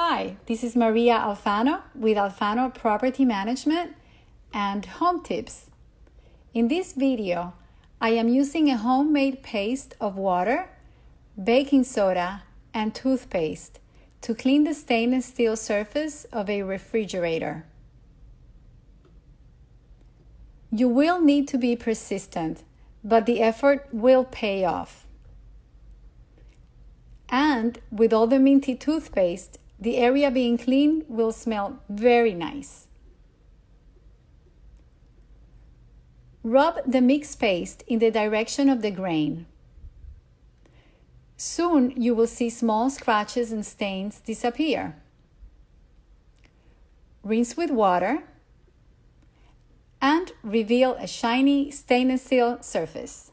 Hi, this is Maria Alfano with Alfano Property Management and Home Tips. In this video, I am using a homemade paste of water, baking soda, and toothpaste to clean the stainless steel surface of a refrigerator. You will need to be persistent, but the effort will pay off. And with all the minty toothpaste, the area being cleaned will smell very nice. Rub the mixed paste in the direction of the grain. Soon you will see small scratches and stains disappear. Rinse with water and reveal a shiny stainless steel surface.